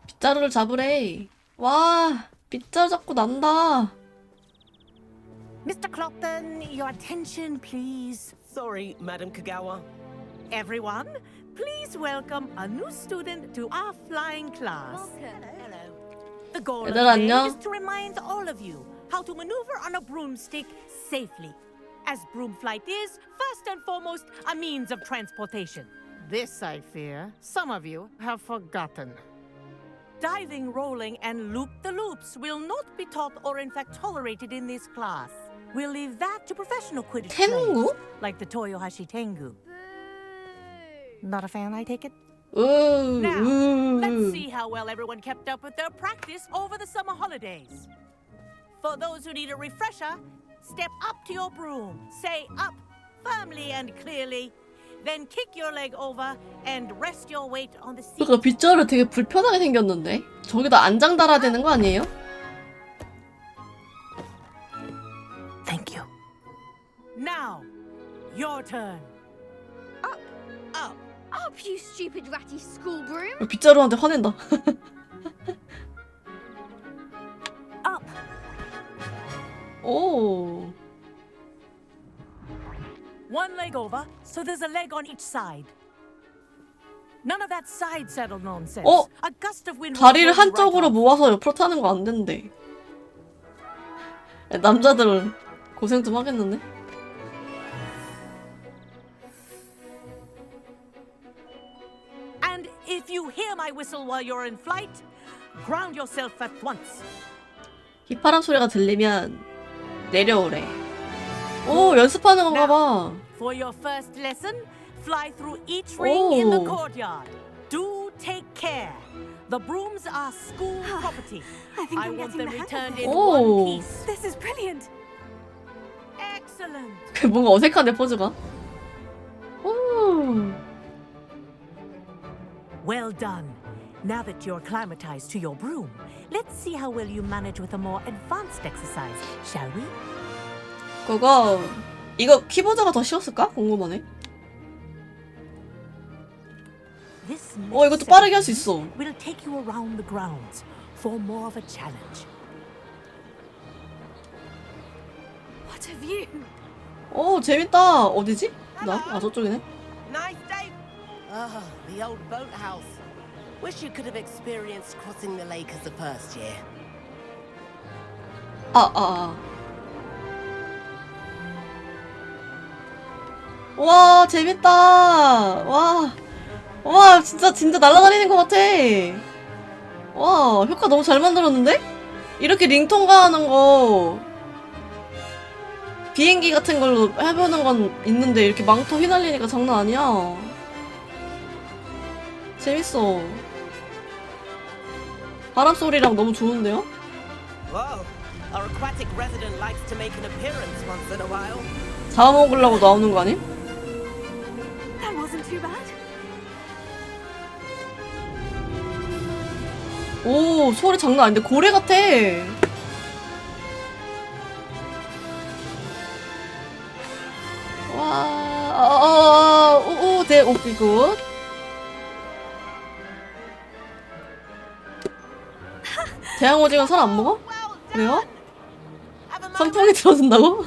빗자루를 잡으래. 와, 빗자루 잡고 난다. Mr. Clopton, your attention, please. Sorry, Madam Kagawa. Everyone, please welcome a new student to our flying class. Hello. The goal of 얘들아, today 안녕. is to remind all of you how to maneuver on a broomstick safely. As broom flight is, first and foremost, a means of transportation. This, I fear, some of you have forgotten. Diving, rolling, and loop-the-loops will not be taught or in fact tolerated in this class. We'll leave that to professional Quidditch 탱구? players, like the Toyohashi Tengu. Not a fan, I take it? Now, let's see how well everyone kept up with their practice over the summer holidays. For those who need a refresher, step up to your broom, say up firmly and clearly, then kick your leg over and rest your weight on the seat. 그러니까 빗자루 되게 불편하게 생겼는데? 저기다 안장 달아야 되는 거 아니에요? Thank you. Now, your turn. Up. Up, you stupid ratty school broom! 빗자루한테 화낸다. Up. 오. One leg over, so there's a leg on each side. None of that side saddle nonsense. 어? A gust of wind. 다리를 will blow you 한쪽으로 right off. 모아서 옆으로 타는 거 안 된대. 남자들은 고생 좀 하겠는데? And if you hear my whistle while you're in flight, ground yourself at once. 휘파람 소리가 들리면 내려오래. 오, 연습하는 건가 봐. For your first lesson, fly through each ring in the Oh. courtyard. Do take care. The brooms are school property. I think I I'm want getting them the hang of returned this. in Oh. one piece. This is brilliant! Excellent. 뭔가 어색한데 포즈가. 오. Well done. Now that you're acclimatized to your broom, let's see how well you manage with a more advanced exercise, shall we? 그거 이거 키보드가 더 쉬웠을까? 궁금하네. This 이것도 next 빠르게 할 수 segment 있어. will take you around the grounds for more of a challenge. What a view! 오, 재밌다. 어디지? 나? 저쪽이네. Nice day. Ah, the old boathouse. Wish you could have experienced crossing the lake as a first year. 와, 재밌다. 와, 진짜 날아다니는 것 같아. 와, 효과 너무 잘 만들었는데? 이렇게 링 통과하는 거 비행기 같은 걸로 해보는 건 있는데 이렇게 망토 휘날리니까 장난 아니야. 재밌어. 바람 소리랑 너무 좋은데요? Whoa. Our aquatic resident likes to make an appearance once in a while. 잡아먹으려고 나오는 거 아니? That wasn't too bad. 오, 소리 장난 아닌데 고래 같아. 와, 오케이, 굿. 대왕 오징어 살 안 먹어? 왜요? 선풍기 틀어준다고?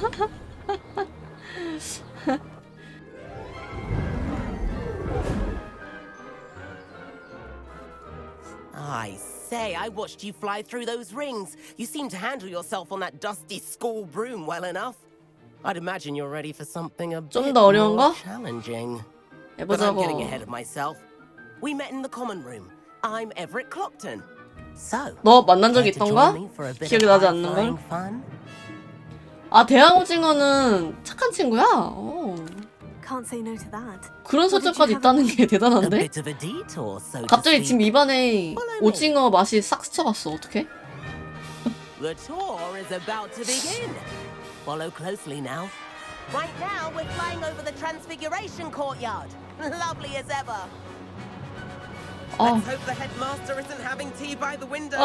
I say, I watched you fly through those rings. You seem to handle yourself on that dusty school broom well enough. I'd imagine you're ready for something a 좀 bit 더 어려운 more 거? challenging. But I'm 해보자고. getting ahead of myself. We met in the common room. I'm Everett Clopton. So, 너 만난 적 care to 있던가? join me for a bit 기억이 of 나지 않는 high-flying 걸? fun? 아, 대왕 오징어는 착한 친구야? Can't say no to that. 그런 설정까지 있다는 게 A 대단한데? bit of a detour, so to 갑자기 지금 speak. 입안에 오징어 맛이 싹 스쳐갔어. 어떡해? The tour is about to begin. Follow closely now. Right now, we're flying over the Transfiguration Courtyard. Lovely as ever. 아, Let's hope the headmaster isn't having tea by the window.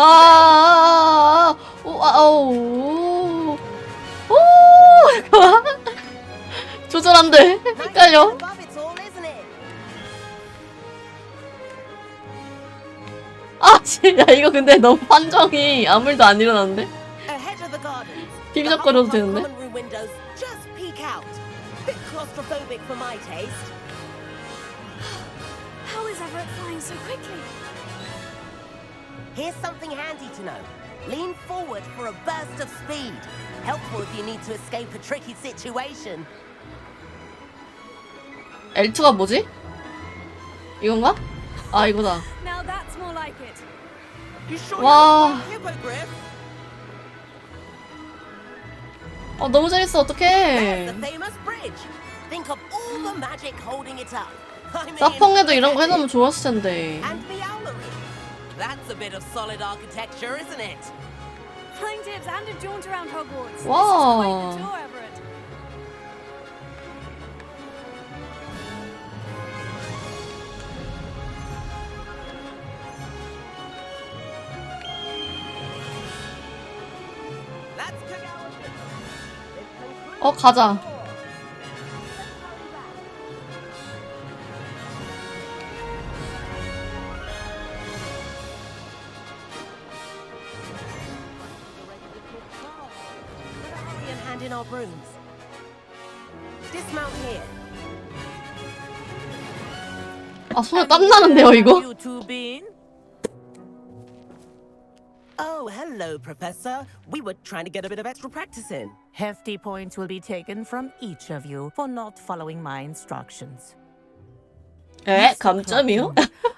조절 안 돼. 헷갈려. Above it all, isn't it? 아, 진짜 이거 근데 너무 판정이 아무 일도 안 일어났는데? Ahead of the gardens. 비비적거려도 The 되는데? common room windows just peek out. Bit claustrophobic for my taste. How is Everett flying so quickly? Here's something handy to know. Lean forward for a burst of speed. Helpful if you need to escape a tricky situation. L2가 뭐지? 이건가? 아, 이거다. Now that's more like it. You sure Wow. you're not a hippogriff? 너무 재밌어. There's 어떡해. the famous bridge. Think of all the magic holding it up. I mean, 사펑에도 이런 거 해놓으면 좋았을 텐데. And the owlery. That's a bit of solid architecture, isn't it? Flying tips and a jaunt around Hogwarts. Wow. This is quite the tour, Everett. That's Kagawa. 가자. And hand in our brooms. Dismount here. 아, 손에 땀 나는데요, 이거? You two been? Oh, hello, Professor. We were trying to get a bit of extra practice in. Hefty points will be taken from each of you for not following my instructions. 에? 감점이요?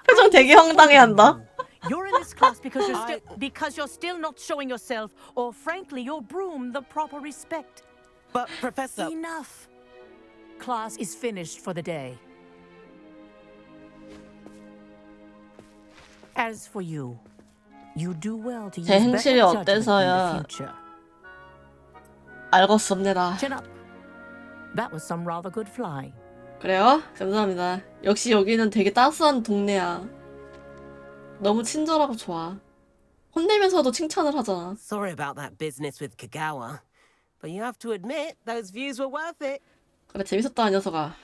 표정 되게 황당해한다. You're in this class because you're still not showing yourself, or frankly, your broom the proper respect. But, Professor... Enough. Class is finished for the day. As for you, you do well to use 제 better 행실이 judgment in the 어때서야 future. 알겠습니다. Chin up. That was some rather good flying. 그래요? 감사합니다. 역시 여기는 되게 따스한 동네야. 너무 친절하고 좋아. 혼내면서도 칭찬을 하잖아. Sorry about that business with Kagawa. But you have to admit, those views were worth it. 그래, 재밌었다, 이 녀석아.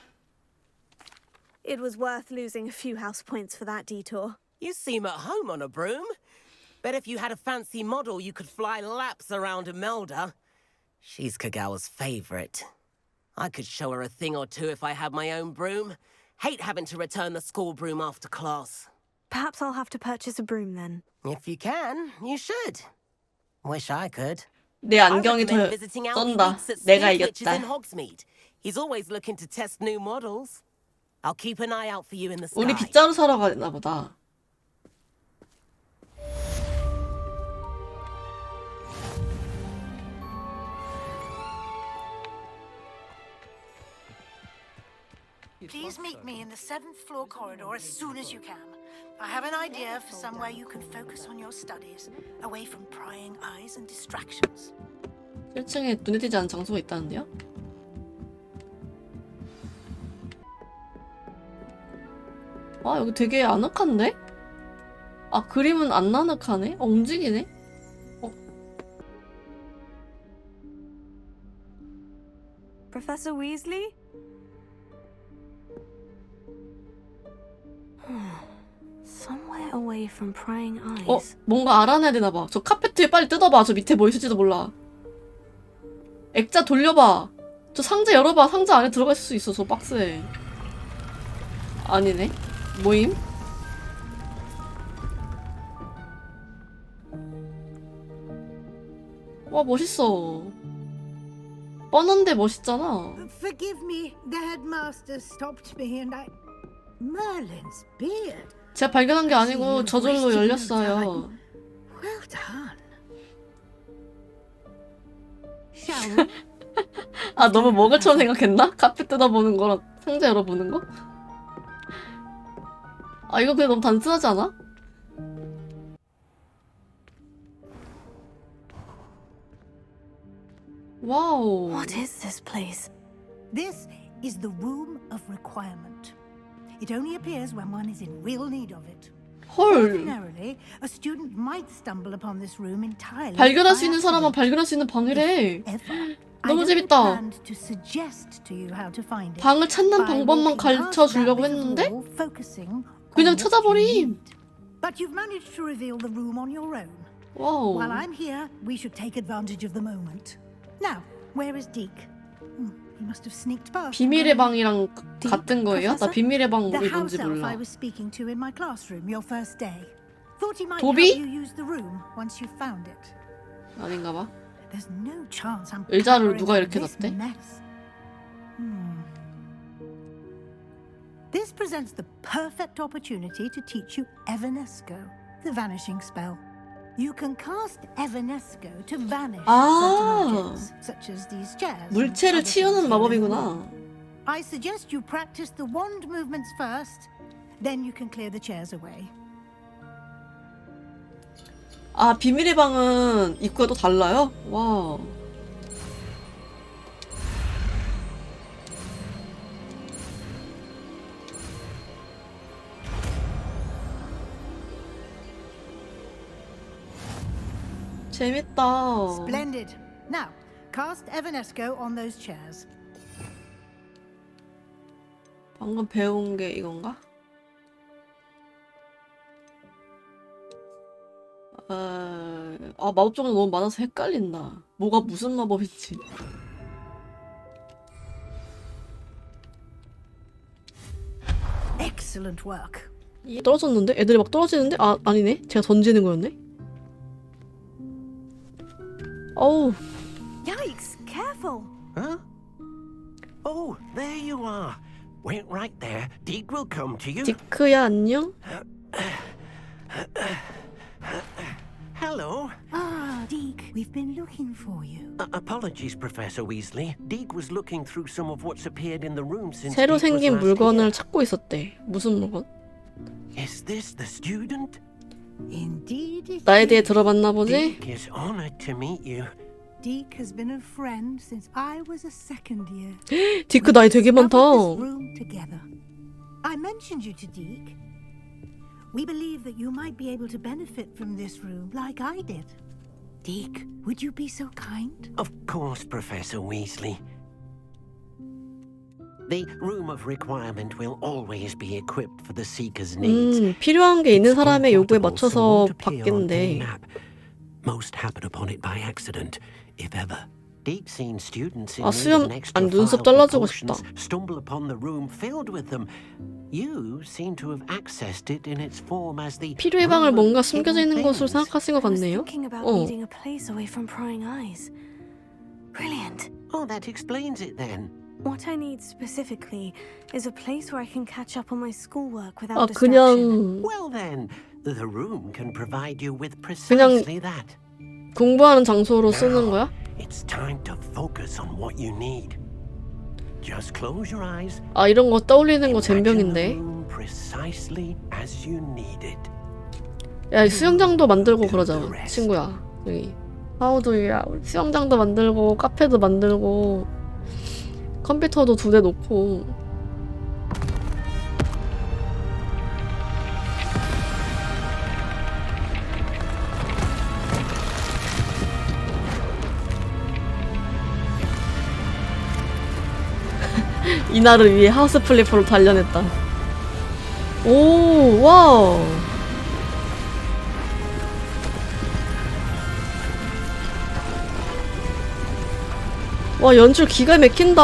It was worth losing a few house points for that detour. You seem at home on a broom. Bet if you had a fancy model, you could fly laps around Imelda. She's Kagawa's favorite. I could show her a thing or two if I had my own broom. Hate having to return the school broom after class. Perhaps I'll have to purchase a broom then. If you can, you should. Wish I could. 내 I 안경이 더 recommend visiting Alfie 쩐다. Weeks at 내가 Steve Witches in 이겼다. Hogsmeade. He's always looking to test new models. I'll keep an eye out for you in the sky. 우리 빗자루 사러 가나 보다. Please meet me in the 7th floor corridor as soon as you can. I have an idea for somewhere you can focus on your studies, away from prying eyes and distractions. 1층에 눈에 띄지 않은 장소가 있다는데요? 아, 여기 되게 아늑한데? 아, 그림은 안 아늑하네? 움직이네? Professor Weasley? Somewhere away from prying eyes. 뭔가 알아내야 되나봐. 저 카페트에 빨리 뜯어봐. 저 밑에 뭐 있을지도 몰라. 액자 돌려봐. 저 상자 열어봐. 상자 안에 들어가 있을 수 있어. 저 박스에. 아니네. 모임? 와, 멋있어. 뻔한데 멋있잖아. Forgive me, the headmaster stopped me and I... Merlin's beard. 제가 발견한 게 아니고 저절로 열렸어요. Well done. Shall we? 아, 너무 먹을처럼 생각했나? 카페 뜯어보는 거랑 상자 열어보는 거? 아, 이거 그냥 너무 단순하지 않아? 와우. What is this place? This is the Room of Requirement. It only appears when one is in real need of it. 헐. Ordinarily, a student might stumble upon this room entirely. 발견할 수 by 있는 사람은 accident. 발견할 수 있는 방이래. Ever. 너무 I 재밌다. only planned to suggest to you how to find it 방을 찾는 by 방법만 walking past 가르쳐 that 주려고 bit of 했는데 wall, focusing on 그냥 what you 찾아버림. need. But you've managed to reveal the room on your own. 와우. While I'm here, we should take advantage of the moment. Now, where is Deke? He must have sneaked past. 비밀의 방이랑 같은 거예요? 나 비밀의 방이 The 뭔지 house elf 몰라. I was speaking to in my classroom your first day. Thought he might 도비? help you use the room once you found it. 아닌가 봐. There's no chance I'm 의자를 powering 누가 이렇게 this 놨대? mess. This presents the perfect opportunity to teach you Evanesco, the vanishing spell. You can cast Evanesco to vanish certain objects, such as these chairs. 물체를 치우는 마법이구나. I suggest you practice the wand movements first, then you can clear the chairs away. 아, 비밀의 방은 입구가 또 달라요? 와. 재밌다. Splendid. Now, cast Evanesco on those chairs. 방금 배운 게 이건가? 마법 종류 너무 많아서 헷갈린다. 뭐가 무슨 마법인지. Excellent work. 떨어졌는데? 애들이 막 떨어지는데? 아, 아니네. 제가 던지는 거였네. 어우. Yikes! Careful! Huh? Oh, there you are. Wait right there. Deke will come to you. 디크야, 안녕? Hello. Ah, Deke, we've been looking for you. Apologies, Professor Weasley. Deke was looking through some of what's appeared in the room since 새로 Deke was 생긴 last 물건을 here. 찾고 있었대. 무슨 물건? Is this the student? Indeed it 나에 대해 is. 들어봤나 보지? Deke is honored to meet you. Deke has been a friend since I was a second year. 디크 나이 되게 많다. Discovered this room together. I mentioned you to Deke. We believe that you might be able to benefit from this room like I did. Deke, would you be so kind? Of course, Professor Weasley. The room of requirement will always be equipped for the seeker's needs. 필요한 게 있는 It's 사람의 요구에 uncomfortable, so 맞춰서 won't appear on any 바뀐대. map. Most happen upon it by accident, if ever. Deke's seen students in 아, need 수염, of an extra 아니, 눈썹 file 잘라주고 precautions 싶다. stumble upon the room filled with them. You seem to have accessed it in its form as the 필요의 방을 room of 뭔가 숨겨져 hidden 있는 것으로 things. 생각하신 것 I was 같네요. thinking about 어. needing a place away from prying eyes. Brilliant. Oh, that explains it then. What I need specifically is a place where I can catch up on my schoolwork 아, without distraction. 그냥 Well then, the room can provide you with precisely that. 공부하는 장소로 쓰는 거야? It's time to focus on what you need. Just close your eyes. 아, 이런 거 떠올리는 거 Imagine the 젬병인데. room precisely as you need it. 야, 수영장도 만들고 그러자, 친구야. 여기. 하우드야. 수영장도 만들고, 카페도 만들고, 컴퓨터도 2대 놓고. 이날을 위해 하우스 플리퍼로 단련했다. 오, 와우. 와, 연출 기가 막힌다.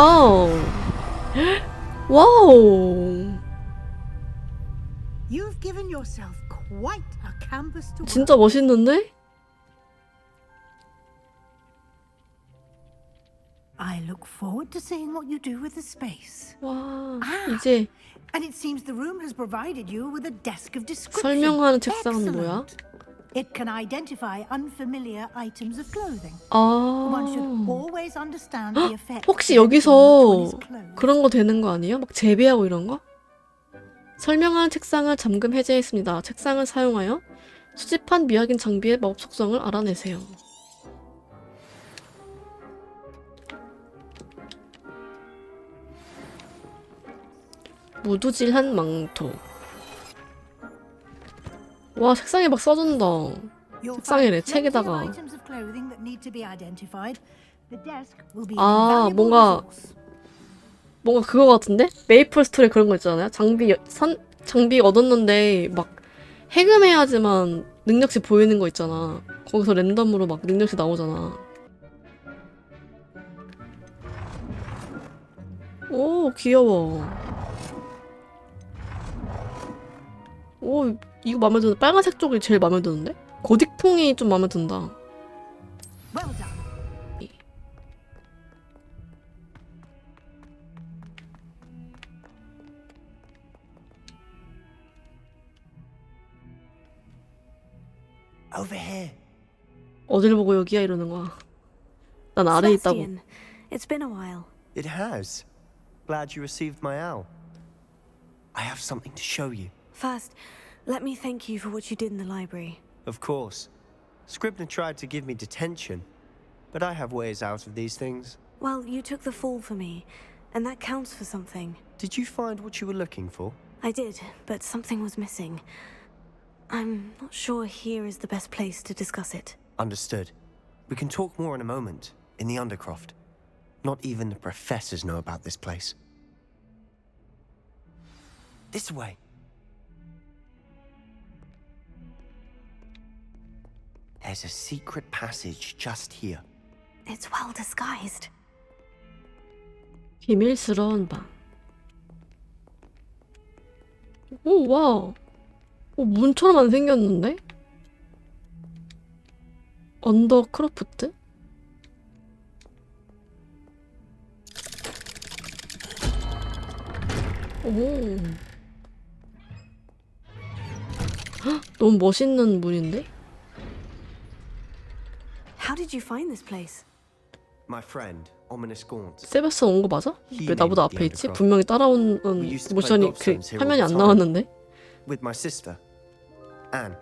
와우. You've given yourself quite a canvas to 진짜 work. 멋있는데? I look forward to seeing what you do with the space. 와, 이제 And it seems the room has provided you with a desk of description. 설명하는 책상은 Excellent. 뭐야? It can identify unfamiliar items of clothing. 아, One should always understand the effect. 혹시 of everything which one 여기서 is clothed. 그런 거 되는 거 아니에요? 막 재배하고 이런 거? 설명하는 책상을 잠금 해제했습니다. 책상을 사용하여 수집한 미확인 장비의 마법 속성을 알아내세요. 무두질한 망토. 와, 책상에 막 써준다. You'll 책상이래, find plenty 책에다가. of items of clothing that need to be identified. The desk will be an 아, invaluable 뭔가 resource. 뭔가 그거 같은데? 메이플 스토리 그런 거 있잖아요. 장비 얻었는데 막 해금해야지만 능력치 보이는 거 있잖아. 거기서 랜덤으로 막 능력치 나오잖아. 오, 귀여워. 오, 이거 마음에 드는데? 빨간색 쪽이 제일 마음에 드는데? 고딕풍이 좀 마음에 든다. Well done. Over here. 어딜 보고 여기야 이러는 거야. 난 아래에 있다고. Sebastian, it's been a while. It has. Glad you received my owl. I have something to show you. First, let me thank you for what you did in the library. Of course. Scribner tried to give me detention, but I have ways out of these things. Well, you took the fall for me, and that counts for something. Did you find what you were looking for? I did, but something was missing. I'm not sure here is the best place to discuss it. Understood. We can talk more in a moment, in the Undercroft. Not even the professors know about this place. This way. There's a secret passage just here. It's well disguised. 비밀스러운 방. 오, 와. 오, 문처럼 안 생겼는데? 언더크로프트? 오. 헉, 너무 멋있는 문인데? How did you find this place? My friend, Ominous Gaunt. 세바스찬 온 거 맞아? 왜 나보다 앞에 있지? 분명히 따라온 모션이 그 화면이 안 나왔는데? With my sister, Anne.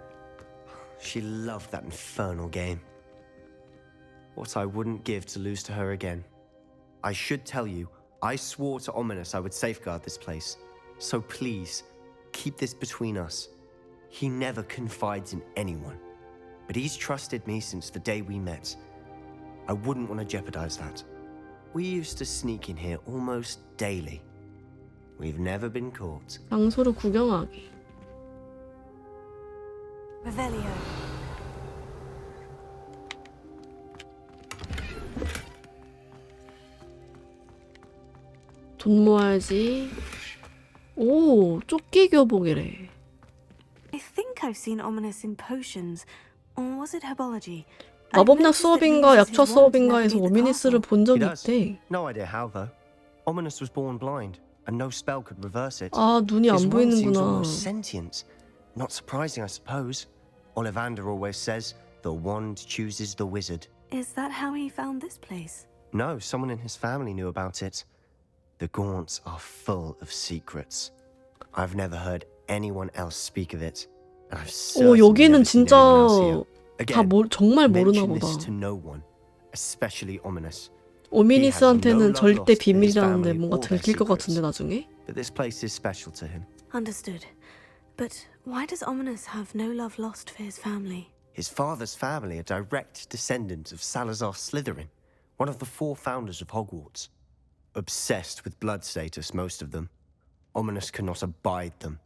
She loved that infernal game. What I wouldn't give to lose to her again. I should tell you, I swore to Ominous I would safeguard this place. So please, keep this between us. He never confides in anyone. But he's trusted me since the day we met. I wouldn't want to jeopardize that. We used to sneak in here almost daily. We've never been caught. 장소를 구경하기. Revelio. 돈 모아야지. 오, 조끼 교복이래. I think I've seen Ominous in potions, or was it herbology? 마법약 수업인가 약초 수업인가에서 오미니스를 본 적이 있대. No idea how though. Ominous was born blind, and no spell could reverse it. 아, 눈이 His 안 wand seems 보이는구나. almost sentient. Not surprising, I suppose. Ollivander always says, the wand chooses the wizard. Is that how he found this place? No, someone in his family knew about it. The Gaunts are full of secrets. I've never heard anyone else speak of it. And I've 오, certainly 여기는 never seen 진짜 anyone else here. 다 정말 모르나 mention 보다. this to no one, especially Ominous. 오미니스한테는 절대 비밀이라는데 뭔가 들킬 것 같은데 나중에? But this place is special to him. Understood. But why does Ominous have no love lost for his family? His father's family are direct descendants of Salazar Slytherin, one of the 4 founders of Hogwarts. Obsessed with blood status, most of them. Ominous cannot abide them,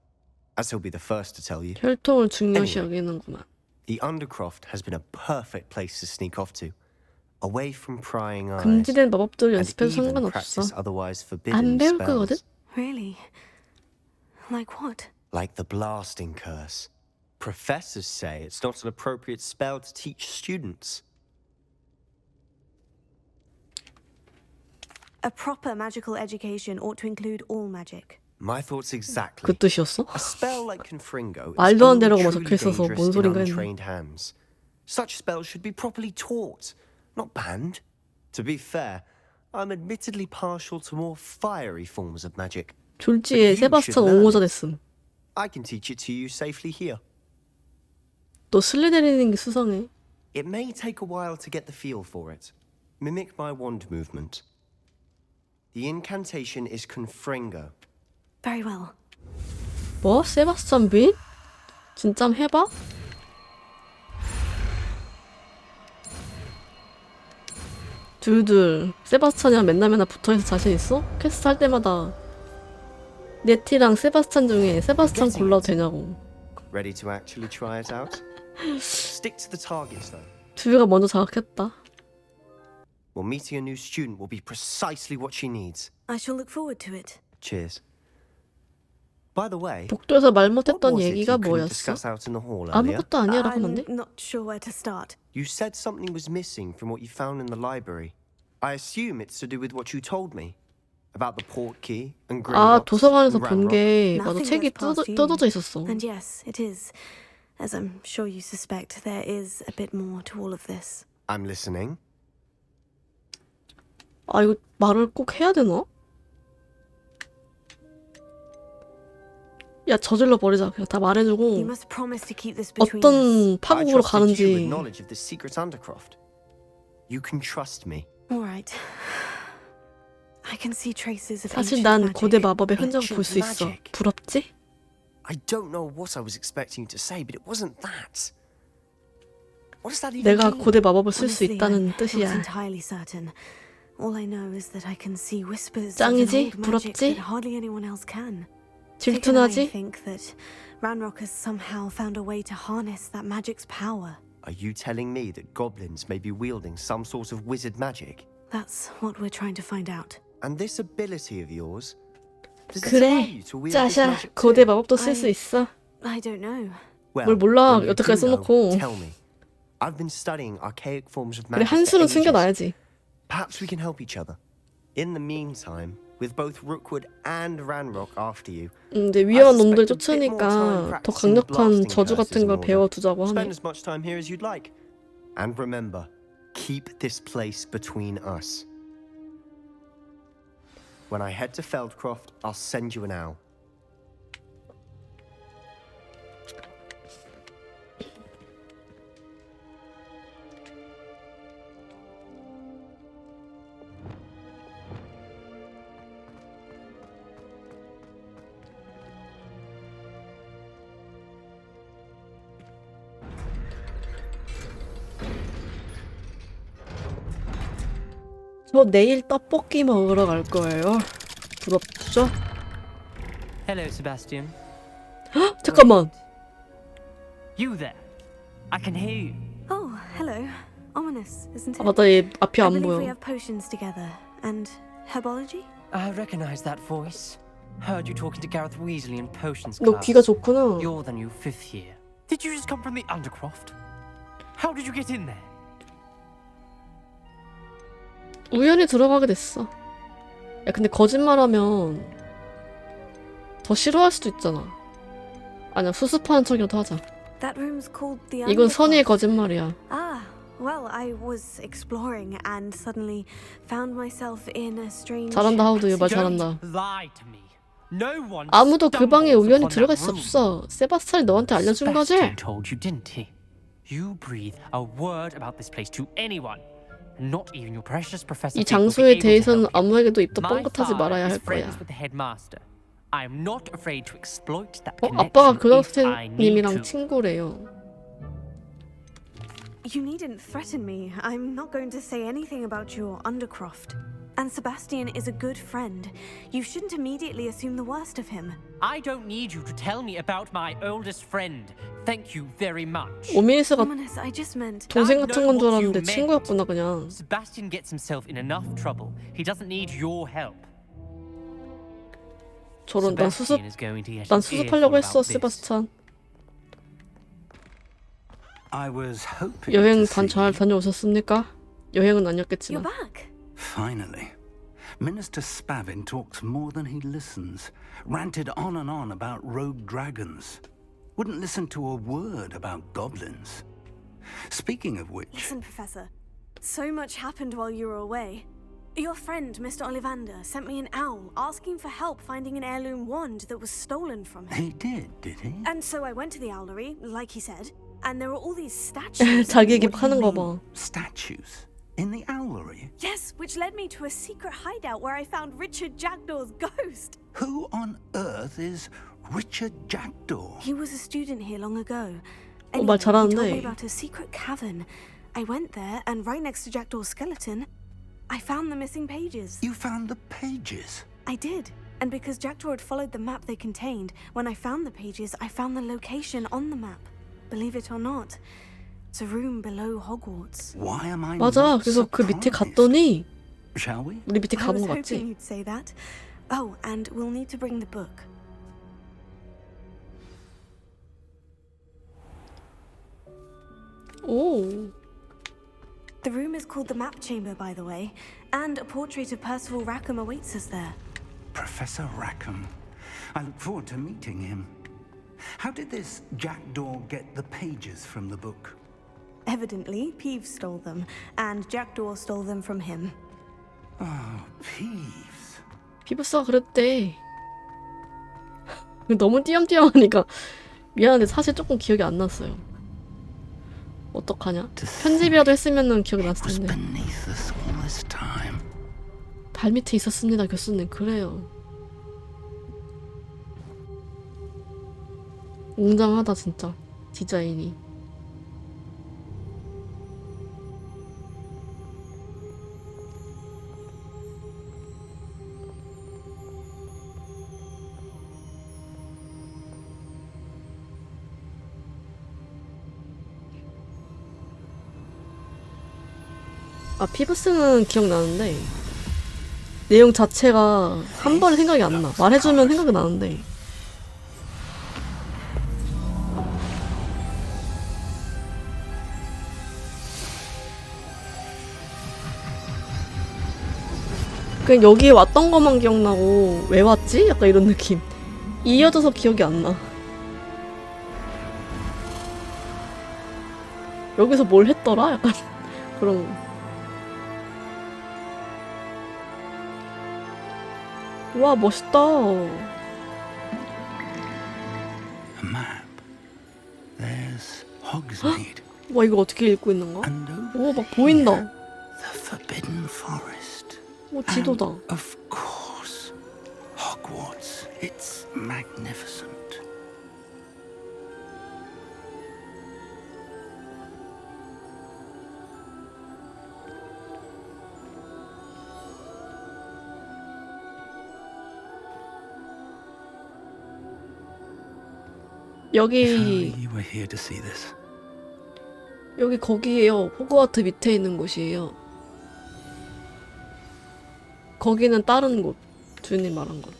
as he'll be the first to tell you. 혈통을 중요시 여기는구만. The Undercroft has been a perfect place to sneak off to, away from prying eyes, 금지된 마법들 and 연습해도 even 상관없어. practice otherwise 안 forbidden 배울 거거든? spells, Really? Like what? like the blasting curse. Professors say it's not an appropriate spell to teach students. A proper magical education ought to include all magic. My thoughts exactly. 그 뜻이었어? A spell like Confringo is 말도 안 only 되라고 막 truly 적혀 있어서 dangerous 뭔 in 소린가 했네. untrained hands. Such spells should be properly taught, not banned. To be fair, I'm admittedly partial to more fiery forms of magic. 졸지에 세바스찬 옹호자 됐음. I can teach it to you safely here. 너 슬리데린인 게 수상해. It may take a while to get the feel for it. Mimic my wand movement. The incantation is Confringo. Very well. 뭐? 세바스찬 빈? 진짜 한번 해봐? 둘둘 세바스찬이랑 맨날 붙어있어 자신 있어? 퀘스트 할 때마다 네티랑 세바스찬 중에 세바스찬 골라도 되냐고. Ready to actually try it out? Stick to the targets, though. 두유가 먼저 자극했다. Well, meeting a new student will be precisely what she needs. I shall look forward to it. Cheers. By the way, 복도에서 말 what 못했던 was it 얘기가 you couldn't 뭐였어? discuss out in the hall earlier? 아무것도 아니야라고 하면 안 돼? I'm not sure where to start. You said something was missing from what you found in the library. I assume it's to do with what you told me about the port key and 아, Gringotts 도서관에서 and 본 Ranrock. 게 맞아. Nothing 책이 gets past you. 뜯어져 있었어. And yes, it is. As I'm sure you suspect, there is a bit more to all of this. I'm listening. 아, 이거 말을 꼭 해야 되나? 야, 저질러 버리자. 그냥 다 You 말해주고 must promise to keep this between us. 어떤 I 파국으로 trusted you with 가는지. knowledge of the secret Undercroft. You can trust me. All right. I can see traces of 사실 ancient 난 magic. 고대 마법의 흔적을 볼 수 Ancient 있어. magic. 부럽지? I don't know what I was expecting you to say, but it wasn't that. What does that even 내가 mean? 고대 마법을 쓸 수 Honestly, 있다는 I'm not 뜻이야. entirely certain. All I know is that I can see whispers 짱이지? of an old magic 부럽지? that hardly anyone else can. Vic and I 질투나지? think that Ranrock has somehow found a way to harness that magic's power. Are you telling me that goblins may be wielding some sort of wizard magic? That's what we're trying to find out. And this ability of yours? Does it allow 그래, you to wield this 짜샤. magic 고대 too? 마법도 쓸 수 있어. I don't know. Well, 뭘 몰라. when you 여태까지 do know, 써놓고. tell me. I've been studying archaic forms of 그래, magic for 한수는 ages. 숨겨놔야지. Perhaps we can help each other. In the meantime, with both Rookwood and Ranrock after you, 근데 위험한 놈들 쫓으니까 더 강력한 저주 같은 걸 배워두자고 하네. spend as much time here as you'd like. And remember, keep this place between us. When I head to Feldcroft, I'll send you an owl. 저 내일 떡볶이 먹으러 갈 거예요. 부럽죠? Hello, Sebastian. 잠깐만. You there? I can hear you. Oh, hello. Ominous, isn't it? 아, 맞다. 얘 앞이 I 안 believe we 보여. have potions together. And herbology? I recognize that voice. Heard you talking to Gareth Weasley in potions 너 class. 귀가 좋구나. You're the new 5th year. Did you just come from the Undercroft? How did you get in there? 우연히 들어가게 됐어. 야, 근데 거짓말하면 더 싫어할 수도 있잖아. 아니야, 수습하는 척이라도 하자. That room's called the 이건 선의의 Undercroft. 거짓말이야. Ah, well, I was exploring and suddenly found myself in a strange... 잘한다, 하우드. 말 Don't 잘한다. lie to me. No one 아무도 그 방에 stumbles 우연히 upon 들어갈 that 수 room. 없어. 세바스찬이 너한테 알려준 거지? Sebastian told you, didn't he? You breathe a word about this place to anyone. Not even your precious professor. 이 Fig will be 장소에 able to 대해서는 help you. 아무에게도 입도 My 뻥끗하지 말아야 father 할 is friends 거야. with the headmaster. I am not afraid to exploit that 아빠가 교장 connection if I need 선생님이랑 to. 친구래요. You needn't threaten me. I'm not going to say anything about your Undercroft. And Sebastian is a good friend. You shouldn't immediately assume the worst of him. I don't need you to tell me about my oldest friend. Thank you very much. 오미니스가 Ominous, I just meant... 동생 같은 건 줄 I know what 알았는데 you 친구였구나 그냥. Sebastian gets himself in enough trouble. He doesn't need your help. 저런 난 수습 Sebastian is going to get 난 an 수습하려고 earful 했어 about this. 세바스찬. I was hoping 여행 to see 잘 you. 다녀오셨습니까? 여행은 You're 아니었겠지만. back. Finally. Minister Spavin talks more than he listens. Ranted on and on about rogue dragons. Wouldn't listen to a word about goblins. Speaking of which, Listen, Professor. So much happened while you were away. Your friend, Mr. Ollivander, sent me an owl asking for help finding an heirloom wand that was stolen from him. he did he? And so I went to the owlery, like he said, and there were all these statues. 자기에게 What do you 파는 거 mean, 봐. statues? In the owlery? Yes, which led me to a secret hideout where I found Richard Jackdaw's ghost. Who on earth is Richard Jackdaw? He was a student here long ago. 말 Anyway, he told me 잘하는데. about a secret cavern. I went there, and right next to Jackdaw's skeleton, I found the missing pages. You found the pages? I did. And because Jackdaw had followed the map they contained, when I found the pages, I found the location on the map. Believe it or not, it's a room below Hogwarts. Why am I 맞아. not 그래서 그 밑에 surprised? 갔더니 Shall we? 우리 밑에 I 가본 was 거 hoping 맞지? you'd say that. Oh, and we'll need to bring the book. 오. The room is called the Map Chamber, by the way, and a portrait of Percival Rackham awaits us there. Professor Rackham. I look forward to meeting him. How did this Jackdaw get the pages from the book? Evidently, Peeves stole them, and Jackdaw stole them from him. Oh, Peeves. 피부스가 그랬대. 너무 띄엄띄엄하니까 미안한데 사실 조금 기억이 안 났어요. 어떡하냐? 편집이라도 했으면은 기억이 났을 Was 텐데. beneath us all this time. 발 밑에 있었습니다, 교수님. 그래요. 웅장하다 진짜 디자인이. 아, 피부스는 기억나는데 내용 자체가 한 번에 생각이 안 나. 말해주면 생각이 나는데. 그냥 여기에 왔던 것만 기억나고 왜 왔지? 약간 이런 느낌. 이어져서 기억이 안 나. 여기서 뭘 했더라? 약간 그런 거. 와, 멋있다. A map. There's Hogsmeade. 와, 이거 어떻게 읽고 있는 거야? And over 오, 막 보인다. here, the Forbidden Forest. 오, 지도다. And of course, Hogwarts. It's magnificent. If only 여기 you were here to see this. 여기 거기에요. 호그와트 밑에 있는 곳이에요. 거기는 다른 곳. 주인님 말한 곳.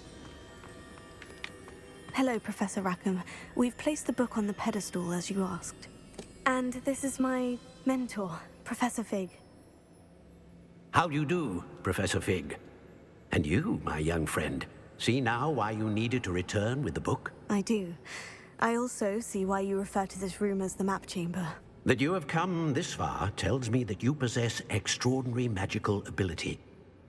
Hello, Professor Rackham. We've placed the book on the pedestal as you asked. And this is my mentor, Professor Fig. How do you do, Professor Fig? And you, my young friend, see now why you needed to return with the book? I do. I also see why you refer to this room as the Map Chamber. That you have come this far tells me that you possess extraordinary magical ability,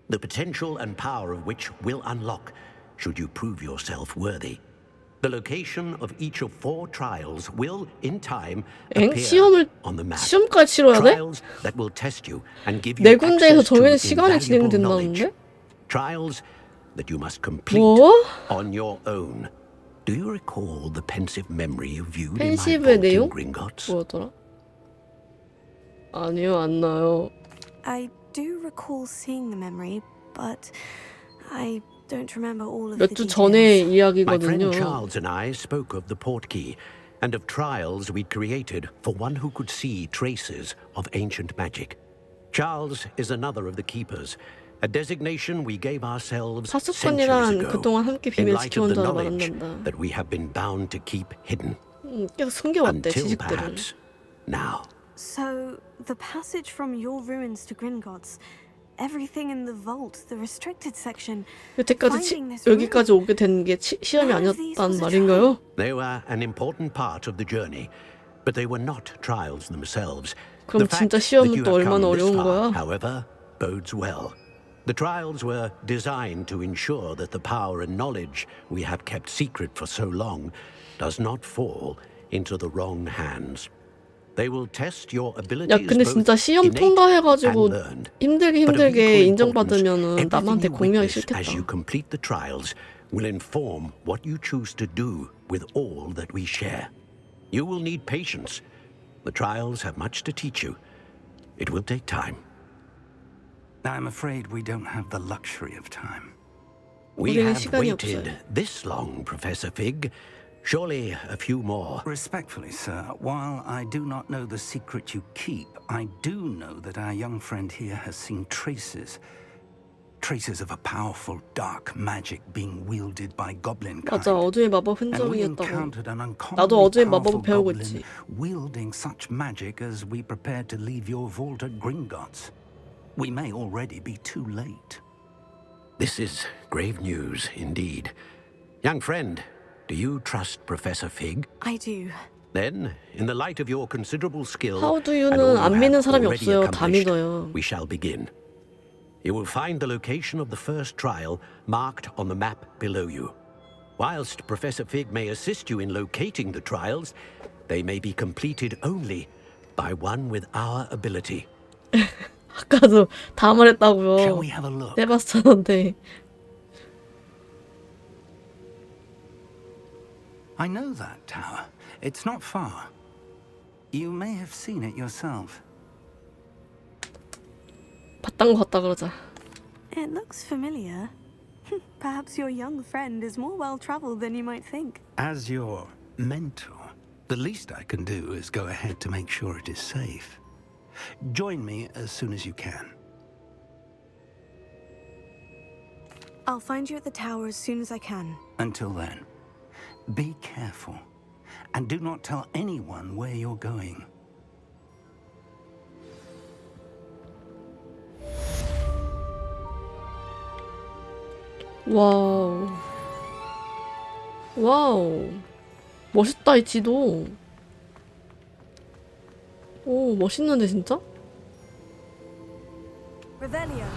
the potential and power of which will unlock should you prove yourself worthy. The location of each of 4 trials will, in time, 엥? appear on the map. 시험까지 치러야 돼? Trials that will test you and give you 네 군데에서 access to 정해진 시간이 invaluable knowledge. 진행된다는데? Trials that you must complete 뭐? on your own. Do you recall the pensive memory you viewed in my 펜시브의 vault in 내용? Gringotts? 뭐였더라? 아니요, 안 나요. I do recall seeing the memory, but I don't remember all of 몇 the 주 details. 전의 My friend 이야기거든요. Charles and I spoke of the portkey and of trials we'd created for one who could see traces of ancient magic. Charles is another of the keepers, a designation we gave ourselves centuries 사수꾼이란 ago 그동안 함께 in 비밀 light of 지켜온 the 자로 knowledge 말한단다. that we have been bound to keep hidden 계속 숨겨왔대, until 지식들을. perhaps now. So, the passage from your ruins to Gringotts, everything in the vault, the restricted section, 여태까지 여기까지 오게 된 게 시험이 아니었단 말인가요? They were an important part of the journey, but they were not trials themselves. 그럼 The fact 진짜 that 시험은 you 또 have 얼마나 come this 어려운 far, 거야? however, bodes well. The trials were designed to ensure that the power and knowledge we have kept secret for so long does not fall into the wrong hands. They will test your 야, abilities 근데 both 진짜 시험 innate 통과해가지고 and learned. 힘들게 But of 힘들게 equal 인정받으면은 importance, 남한테 everything you 공유하기 witness 싫겠다. as you complete the trials will inform what you choose to do with all that we share. You will need patience. The trials have much to teach you. It will take time. I'm afraid we don't have the luxury of time. We 우리는 have 시간이 waited 없어요. this long, Professor Fig. Surely a few more. Respectfully, sir, while I do not know the secret you keep, I do know that our young friend here has seen traces of a powerful dark magic being wielded by goblin kind. 맞아, 어둠의 마법 And 흔적이 we 있다고. encountered an 나도 uncommonly 어둠의 powerful 마법을 배우고 goblin 있지. wielding such magic as we prepared to leave your vault at Gringotts. We may already be too late. This is grave news indeed. Young friend, do you trust Professor Fig? I do. Then, in the light of your considerable skill How do you and know? all you 안 have 믿는 사람이 already 없어요. 다 accomplished, 믿어요. we shall begin. You will find the location of the first trial marked on the map below you. Whilst Professor Fig may assist you in locating the trials, they may be completed only by one with our ability. 아까도 다 말했다고요. Shall we have a look? 세바스찬한테. I know that tower. It's not far. You may have seen it yourself. 봤던 것 같다 그러자. It looks familiar. Perhaps your young friend is more well-traveled than you might think. As your mentor, the least I can do is go ahead to make sure it is safe. Join me as soon as you can. I'll find you at the tower as soon as I can. Until then, be careful and do not tell anyone where you're going. 와우. 와우. 멋있다, 이 지도. 오, 멋있는데, 진짜? Revelio.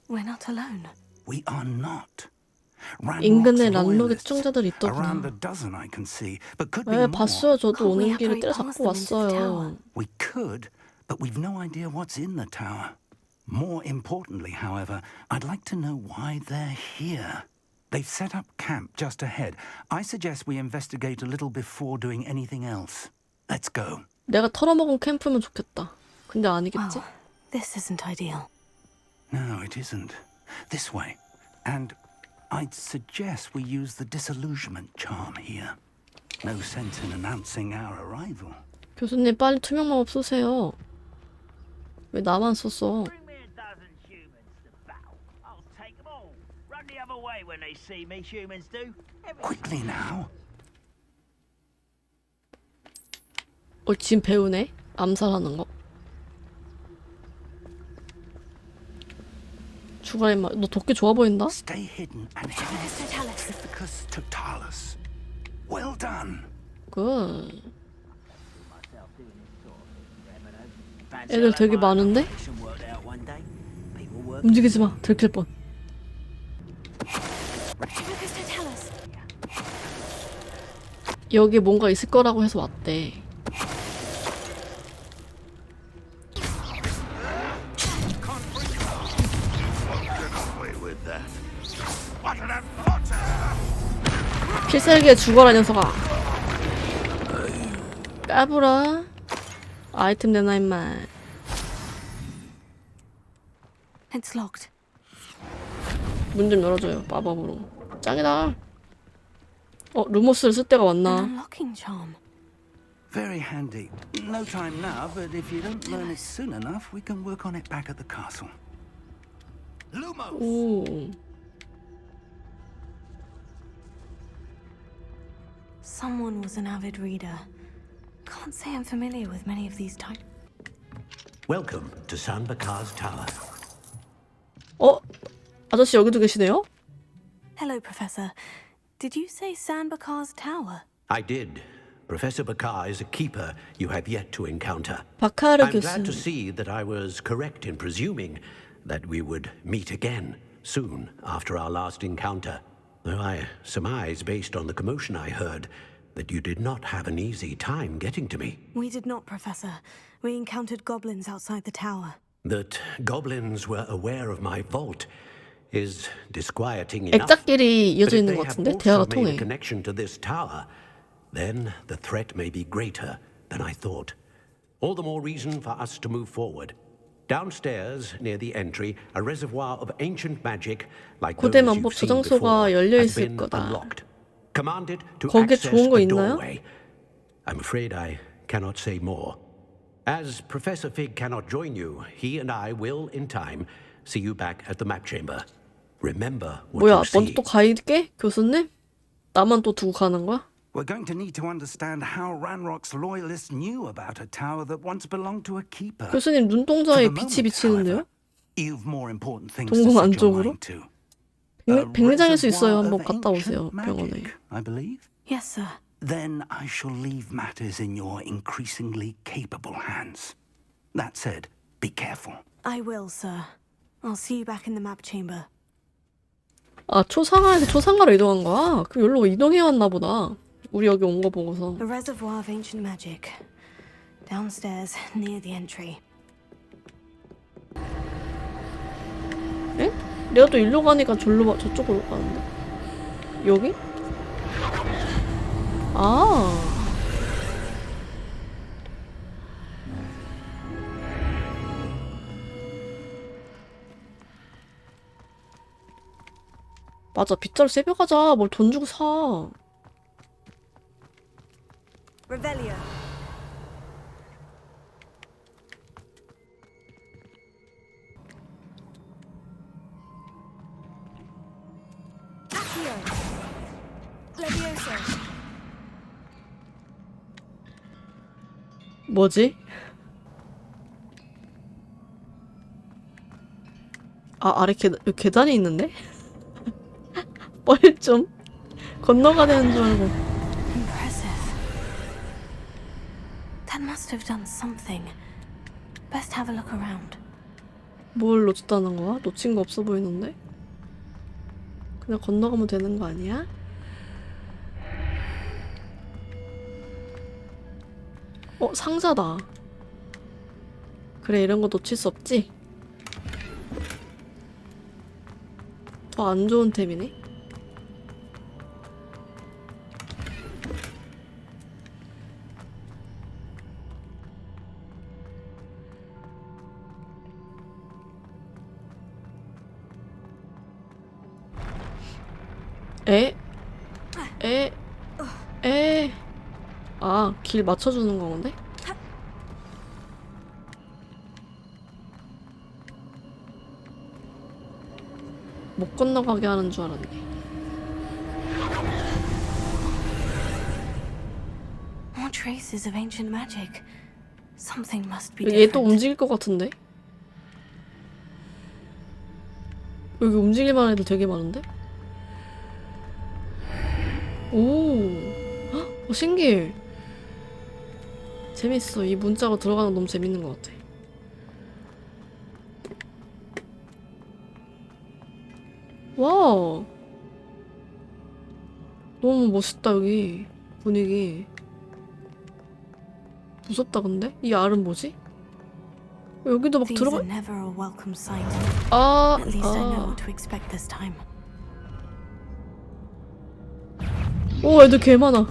We're not alone. We are not. 인근에 란록의 추종자들이 Around 있더구나. a dozen I can see, but could be 네, more. 봤어요. 저도 Can't we 오는 have 길에 to 때려잡고 pass them into the 왔어요. We could, but we've no idea what's in the tower. More importantly, however, I'd like to know why they're here. They've set up camp just ahead. I suggest we investigate a little before doing anything else. Let's go. 내가 털어먹은 캠프면 좋겠다. 근데 아니겠지? Well, this isn't ideal. No, it isn't. This way. And I'd suggest we use the disillusionment charm here. No sense in announcing our arrival. 교수님 빨리 투명 마법 쓰세요. 왜 나만 썼어? Bring me a dozen humans to battle. I'll take them all. Run the other way when they see me, humans do. Quickly now. 지금 배우네? 암살하는 거. 주가의 말, 너 도끼 좋아 보인다? Stay hidden and Hipparchus totalis. Well done. 굿. 애들 되게 많은데? 움직이지 마. 들킬 뻔. 여기 뭔가 있을 거라고 해서 왔대. 필살기에 죽어라 녀석아. 까불어. 아이템 내놔 임마. It's locked. 문 좀 열어줘요. 마법으로. 짱이다. 루모스를 쓸 때가 An 왔나? unlocking charm. Very handy. No time now, but if you don't learn it soon enough, we can work on it back at the castle. Lumos! 오. Someone was an avid reader. Can't say I'm familiar with many of these types. Welcome to San Bakar's Tower. 아저씨 여기도 계시네요? Hello, Professor. Did you say Sanbakar's tower? I did. Professor Bakar is a keeper you have yet to encounter. 바카르 I'm 교수. glad to see that I was correct in presuming that we would meet again soon after our last encounter. Though I surmise, based on the commotion I heard, that you did not have an easy time getting to me. We did not, Professor. We encountered goblins outside the tower. That goblins were aware of my vault is disquieting enough. 액자끼리 But 이어져 if 있는 they 것 have 같은데? also 대화가 made a 통해. connection to this tower, then the threat may be greater than I thought. All the more reason for us to move forward. Downstairs, near the entry, a reservoir of ancient magic, like those 고대마법 you've seen 저장소가 before, 열려 has 있을 been 거다. unlocked. Commanded to 거기에 access 좋은 거 the 있나요? doorway. I'm afraid I cannot say more. As Professor Fig cannot join you, he and I will, in time, see you back at the map chamber. Remember what 뭐야, you see. 먼저 또 가이드게? 교수님? 나만 또 두고 가는 거야? We're going to need to understand how Ranrock's loyalists knew about a tower that once belonged to a keeper. 교수님 눈동자에 빛이 비치는데요? You've more important things to 동공 set your 안쪽으로? mind to. 백내장일 수 있어요. Reservoir 한번 of 갔다 오세요. ancient 병원에. magic, I believe. Yes, sir. Then I shall leave matters in your increasingly capable hands. That said, be careful. I will, sir. I'll see you back in the map chamber. 아, 초상화에서 초상화로 이동한 거야? 그럼 여기로 이동해왔나 보다. 우리 여기 온 거 보고서. The reservoir of ancient magic. Downstairs, near the entry. 에? 내가 또 일로 가니까 저쪽으로 가는데? 여기? 아. 맞아, 빗자루 세벼 가자. 뭘 돈 주고 사. Revelio. Accio. Levioso. 뭐지? 아, 아래 계단이 있는데? 뻘 좀 건너가야 되는 줄 알고. Impressive. That must have done something. Best have a look around. 뭘 놓쳤다는 거야? 놓친 거 없어 보이는데? 그냥 건너가면 되는 거 아니야? 상자다. 그래, 이런 거 놓칠 수 없지? 더 안 좋은 템이네? 아, 길 맞춰주는 건데? 못 건너가게 하는 줄 알았네. More traces of ancient magic. Something must be 얘 또 different. 움직일 것 같은데? 여기 움직일 만한 애들 되게 많은데? 오, 헉, 신기해. 재밌어. 이 문자가 들어가는 거 너무 재밌는 것 같아. 와, 너무 멋있다. 여기 분위기 무섭다. 근데 이 알은 뭐지? 여기도 막 These 들어가. are never a welcome sight. 아, At least I know 아. what to expect this time. 오, 애들 개 많아.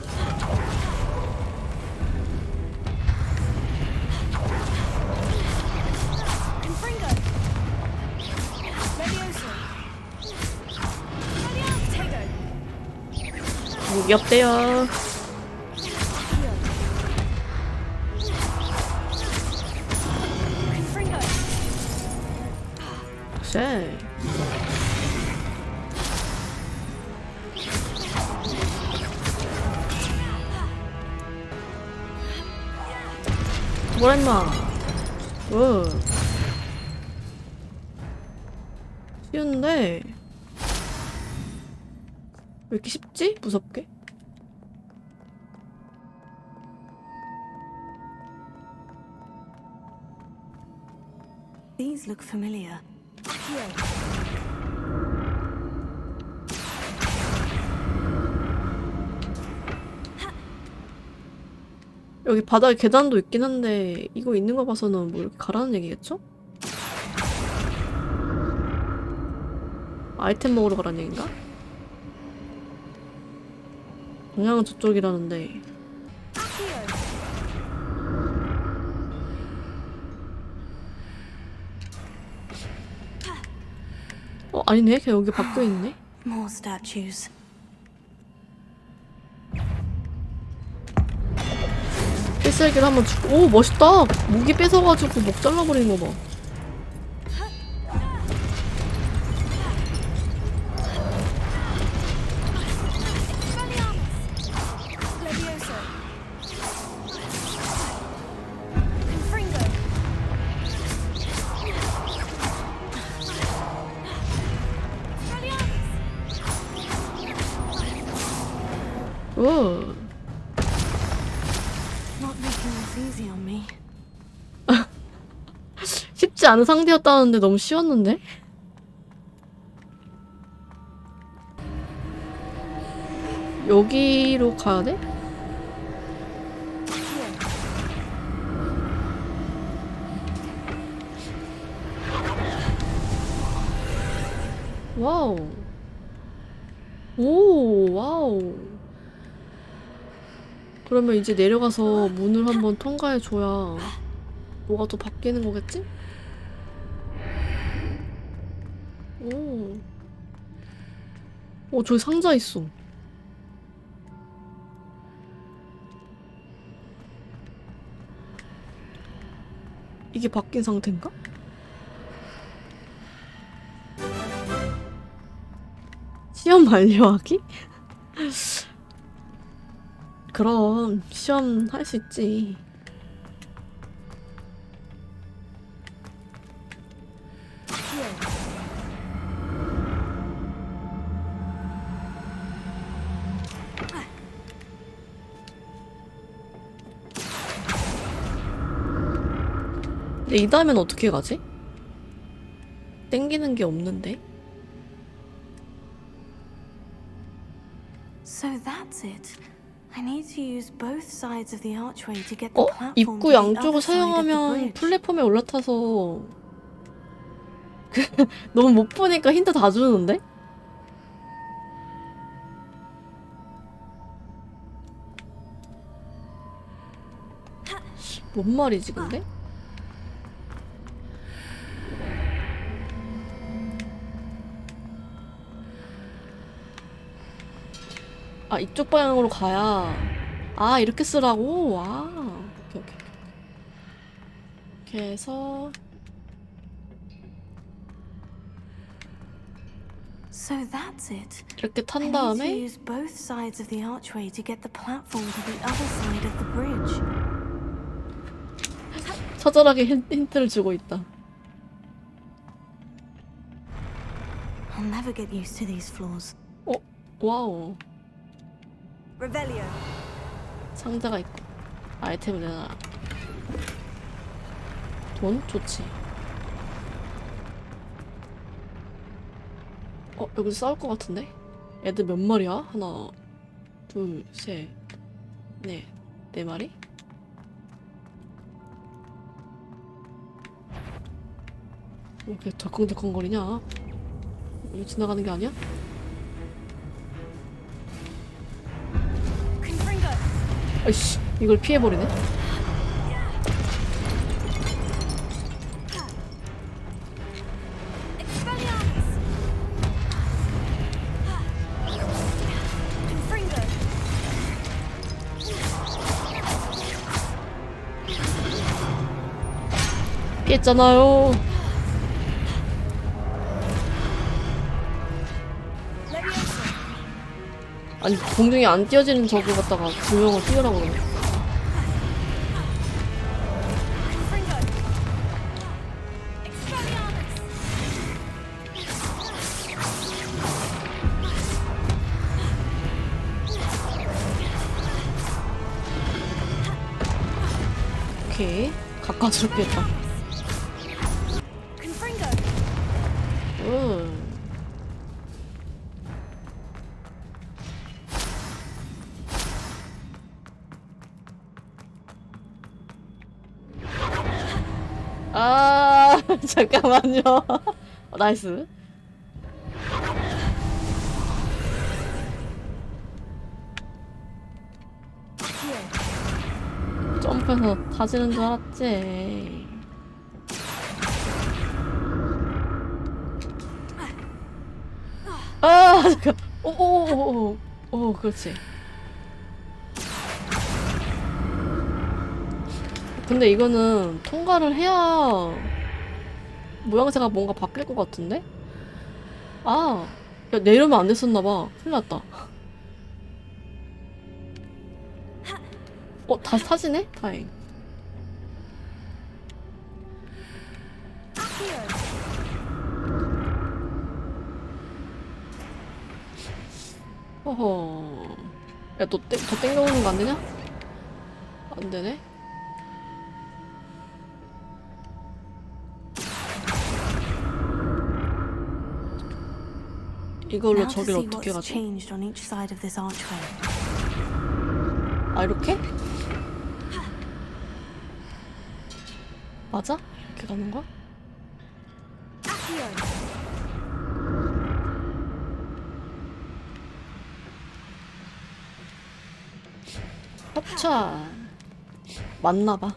Confringo. Levioso. Levioso. 무기 없대요. Confringo. 쉐. 뭐라 임마. 쉬운데 왜 이렇게 쉽지? 무섭게? These look familiar. 여기 바닥에 계단도 있긴 한데 이거 있는 거 봐서는 뭐 이렇게 가라는 얘기겠죠? 아이템 먹으러 가라는 얘긴가? 방향은 저쪽이라는데 아니네. 그냥 여기 박혀 있네. More statues. 필살기를 한번 주고. 오, 멋있다. 무기 뺏어가지고 목 잘라버리는 거 봐. 오. Not making this easy on me. 쉽지 않은 상대였다는데 너무 쉬웠는데? 여기로 가야 돼? 와우. 오, 와우. 그러면 이제 내려가서 문을 한번 통과해줘야 뭐가 또 바뀌는 거겠지? 오. 저기 상자 있어. 이게 바뀐 상태인가? 시험 완료하기? 그럼 시험 할 수 있지. 근데 이 다음엔 어떻게 가지? 땡기는 게 없는데? So that's it. I need to use both sides of the archway to get the platform 입구 to the 양쪽을 other side of the 사용하면 bridge. 플랫폼에 올라타서 너무 못 보니까 힌트 다 주는데? 뭔 말이지 근데? 아, 이쪽 방향으로 가야. 아, 이렇게 쓰라고? 와. 오케이, 오케이. 이렇게 해서. So that's it. 이렇게 I 탄 need to 다음에. use both sides of the archway to get the platform to the other side of the bridge. 처절하게 힌트를 주고 있다. I'll never get used to these floors. 와우. Revelio. 상자가 있고. 아이템을 내놔. 돈? 좋지. 여기서 싸울 것 같은데? 애들 몇 마리야? 하나, 둘, 셋, 넷, 네 마리? 왜 이렇게 덜컹덜컹거리냐? 여기 지나가는 게 아니야? 아이씨, 이걸 피해버리네? 피했잖아요. 아니, 공중에 안 띄어지는 저거 갖다가 두 명을 띄우라고 그러네. 오케이. 가까스럽게 했다. 아, 잠깐만요. 나이스. 점프해서 다지는 줄 알았지. 잠깐. 오, 그렇지. 근데 이거는 통과를 해야 모양새가 뭔가 바뀔 것 같은데? 아, 야, 내려면 안 됐었나봐. 큰일 났다. 다시 타지네? 다행. 어허. 야, 너 더 땡겨오는 거 안 되냐? 안 되네? 이걸로 Now to 저기를 see 어떻게 what's 가지? changed on each side of this archway. 아, 이렇게? 맞아? 이렇게 가는 거야? 합차. 맞나봐.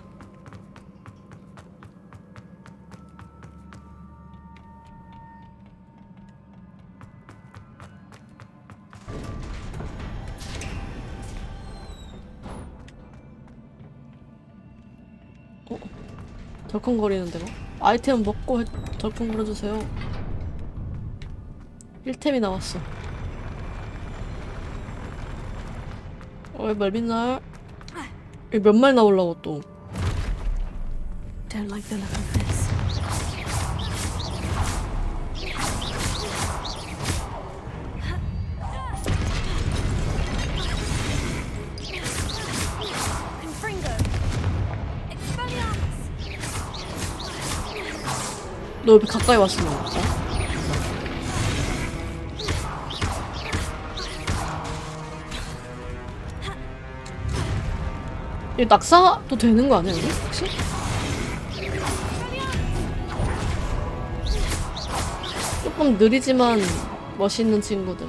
덜컹거리는데 뭐. 아이템 먹고 덜컹거려주세요. 1템이 나왔어. 왜 멀빈날? 몇 말 나오려고 또. Don't like the look of this. 너 여기 가까이 왔으면 이거 낙사도 되는 거 아니야, 여기? 혹시? 조금 느리지만 멋있는 친구들.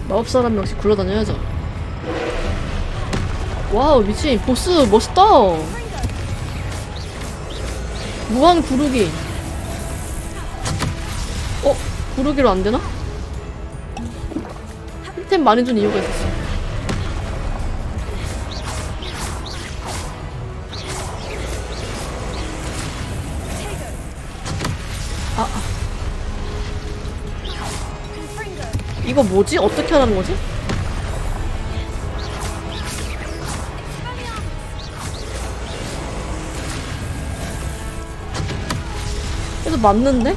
마법사람 역시 굴러다녀야죠. 와우, 미친. 보스 멋있다. 무한 구르기. 구르기로 안 되나? 힐템 많이 준 이유가 있었어. 이거 뭐지? 어떻게 하라는 거지? 그래도 맞는데?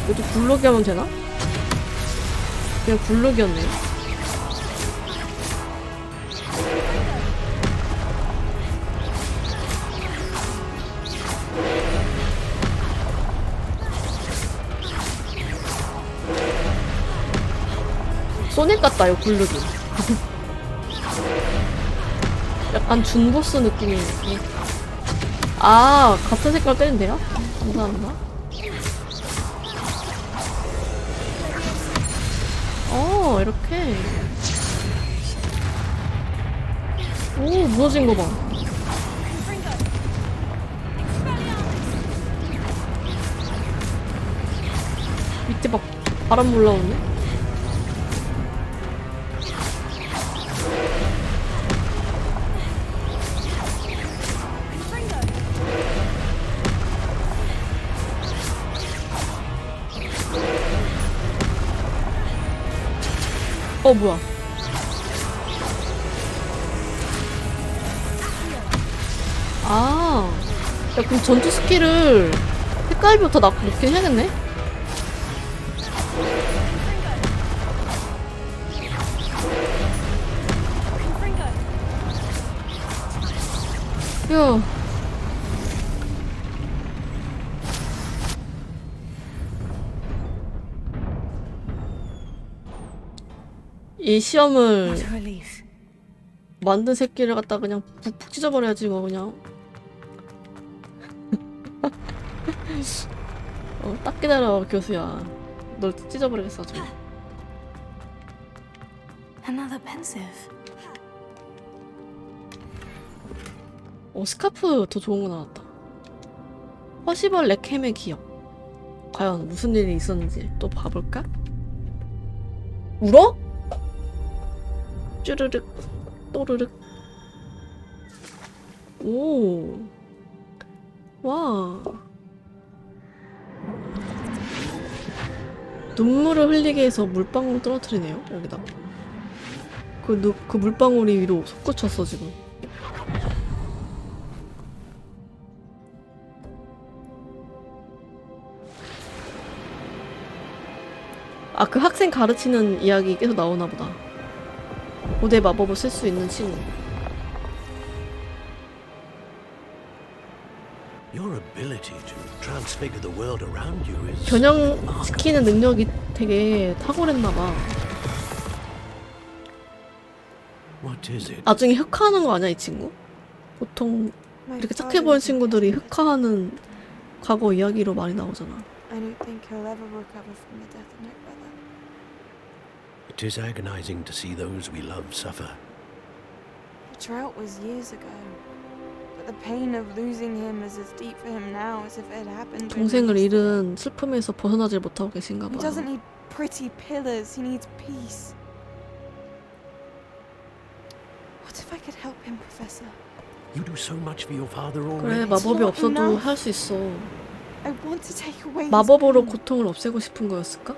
이것도 굴러기 하면 되나? 그냥 굴러기였네. 소닉 같다, 이거 굴르기. 약간 준보스 느낌이. 아, 같은 색깔 때리면 돼요? 감사합니다. 이렇게. 오, 무너진 거 봐. 밑에 막 바람 올라오네? 뭐야. 야, 그럼 전투 스킬을 색깔부터 높게 해야겠네? 휴. 이 시험을 만든 새끼를 갖다 그냥 푹푹 찢어버려야지 이거 그냥. 딱 기다려 교수야. 널 찢어버리겠어 아주. Another pensive. 스카프 더 좋은 거 나왔다. 퍼시벌 렉햄의 기억. 과연 무슨 일이 있었는지 또 봐볼까? 울어? 쭈르륵 또르륵. 오. 와. 눈물을 흘리게 해서 물방울 떨어뜨리네요. 여기다. 그 물방울이 위로 솟구쳤어 지금. 아, 그 학생 가르치는 이야기 계속 나오나 보다. 고대 마법을 쓸 수 있는 친구. Your ability to transfigure the world around you is 변형시키는 능력이 되게 탁월했나봐. What is it? 나중에 흑화하는 거 아니야, 이 친구? 보통 이렇게 착해 보이는 친구들이 흑화하는 과거 이야기로 많이 나오잖아. I don't think he'll ever recover from the death of my brother. It is agonizing to see those we love suffer. The drought was years ago, but the pain of losing him is as deep for him now as if it had happened. 동생을 잃은 슬픔에서 벗어나질 못하고 계신가 He 봐. doesn't need pretty pillars. He needs peace. What if I could help him, Professor? You do so much for your father 그래, already. 마법이 없어도 할 수 있어. I want to take away his 마법으로 pain. 고통을 없애고 싶은 거였을까?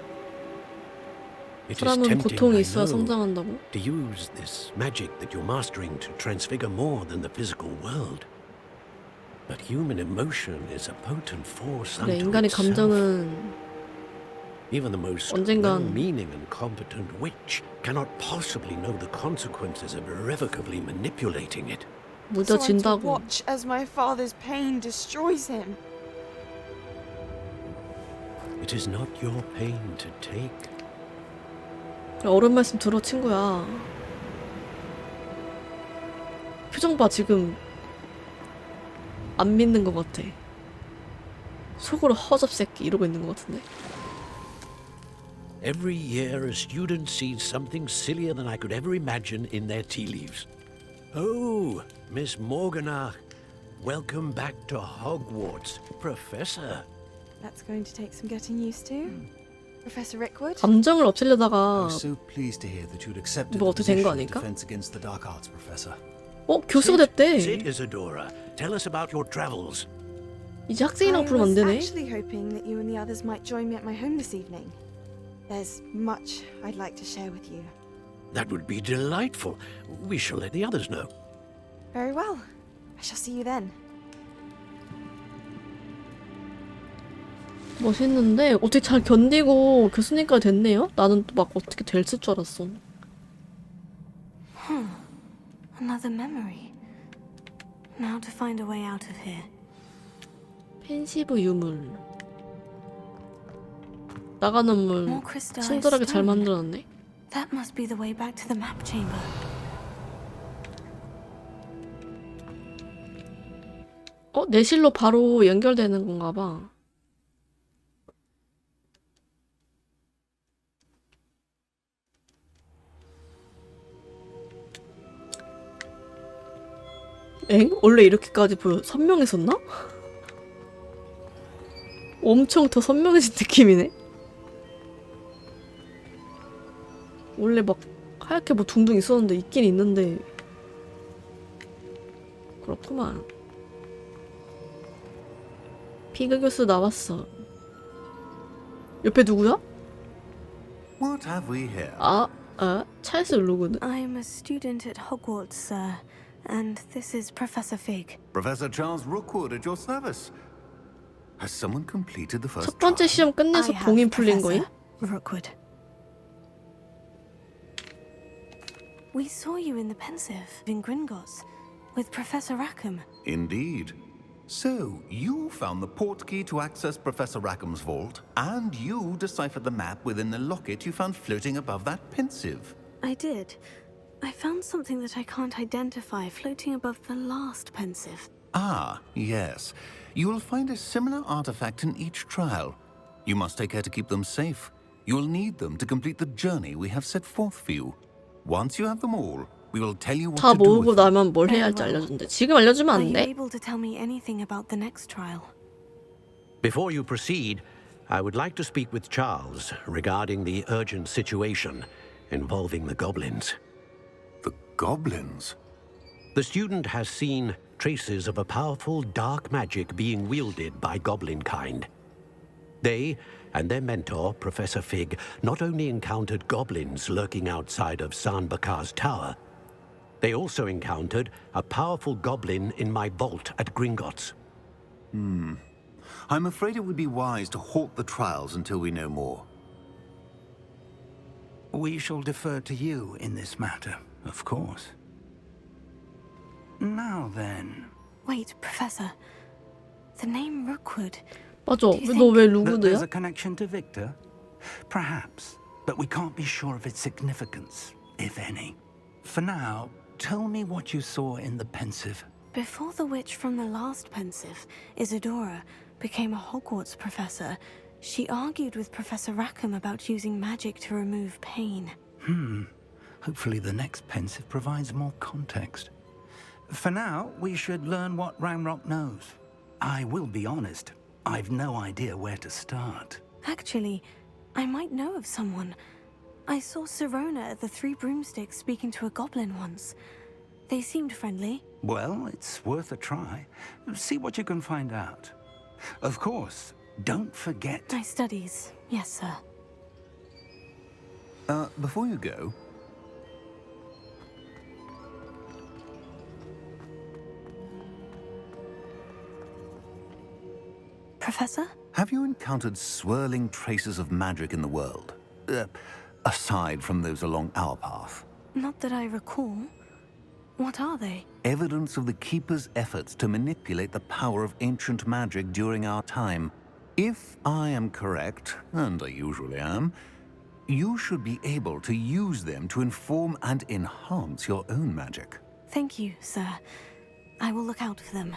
It is 사람은 tempting, 고통이 I 있어야 know, 성장한다고? to use this magic that you're mastering to transfigure more than the physical world. But human emotion is a potent force 그래, unto 인간의 itself. 감정은 Even the most 언젠간 well-meaning and competent witch cannot possibly know the consequences of irrevocably manipulating it. So I'm to 무뎌진다고. watch as my father's pain destroys him. It is not your pain to take. 그래, 어른 말씀 들어, 친구야. 표정 봐, 지금 안 믿는 것 같아. 속으로 허접새끼 이러고 있는 것 같은데. Every year a student sees something sillier than I could ever imagine in their tea leaves. Oh, Miss Morganach, welcome back to Hogwarts, Professor. That's going to take some getting used to. Professor Rickwood? 감정을 없애려다가 so pleased to hear that you'd accepted 뭐 the 어떻게 된 거 position of 아닐까? defense against the dark arts, Professor. 교수가 됐대. Sit, Isadora. Tell us about your travels. 이제 학생이라고 I 부르면 안 was 되네. actually hoping that you and the others might join me at my home this evening. There's much I'd like to share with you. That would be delightful. We shall let the others know. Very well. I shall see you then. 멋있는데 어떻게 잘 견디고 교수님까지 됐네요? 나는 또 막 어떻게 됐을 줄 알았어. Another memory. Now to find a way out of here. 펜시브 유물. 나가는 물 More crystallized 친절하게 잘 stone. 만들어놨네. That must be the way back to the map chamber. 내실로 바로 연결되는 건가 봐. 엥? 원래 이렇게까지 선명했었나? 엄청 더 선명해진 느낌이네? 원래 막 하얗게 뭐 둥둥 있었는데 있긴 있는데 그렇구만. 피그 교수 나왔어. 옆에 누구야? What have we here? 찰스 로그는? I'm a student at Hogwarts, sir. And this is Professor Fig. Professor Charles Rookwood at your service. Has someone completed the first 첫 번째 trial? 시험 끝내서 I have, 봉인 풀린 거임? Professor Rookwood. We saw you in the Pensive in Gringotts with Professor Rackham. Indeed. So, you found the portkey to access Professor Rackham's vault, and you deciphered the map within the locket you found floating above that pensive. I did. I found something that I can't identify floating above the last Pensive. Ah, yes. You will find a similar artifact in each trial. You must take care to keep them safe. You will need them to complete the journey we have set forth for you. Once you have them all, We will tell you what 다 to do 모으고 with them. 나면 뭘 해야 할지 알려준대. 지금 알려주면 Are 안 you 돼? able to tell me anything about the next trial? Before you proceed, I would like to speak with Charles regarding the urgent situation involving the goblins. The goblins? The student has seen traces of a powerful dark magic being wielded by goblin kind. They and their mentor, Professor Fig, not only encountered goblins lurking outside of Sanbakar's tower, they also encountered a powerful goblin in my vault at Gringotts. I'm afraid it would be wise to halt the trials until we know more. We shall defer to you in this matter, of course. Now then. Wait, Professor. The name Rookwood. 맞아. 너 왜 There's 루그드야? a connection to Victor? Perhaps, but we can't be sure of its significance, if any. For now, tell me what you saw in the pensive. Before the witch from the last pensive, Isadora, became a Hogwarts professor, she argued with Professor Rackham about using magic to remove pain. Hopefully the next pensive provides more context. For now, we should learn what Ranrock knows. I will be honest, I've no idea where to start. Actually, I might know of someone. I saw Sirona at the Three Broomsticks speaking to a goblin once. They seemed friendly. Well, it's worth a try. See what you can find out. Of course, don't forget... My studies, yes, sir. Before you go... Professor? Have you encountered swirling traces of magic in the world? Aside from those along our path. Not that I recall. What are they? Evidence of the Keeper's efforts to manipulate the power of ancient magic during our time. If I am correct, and I usually am, you should be able to use them to inform and enhance your own magic. Thank you, sir. I will look out for them.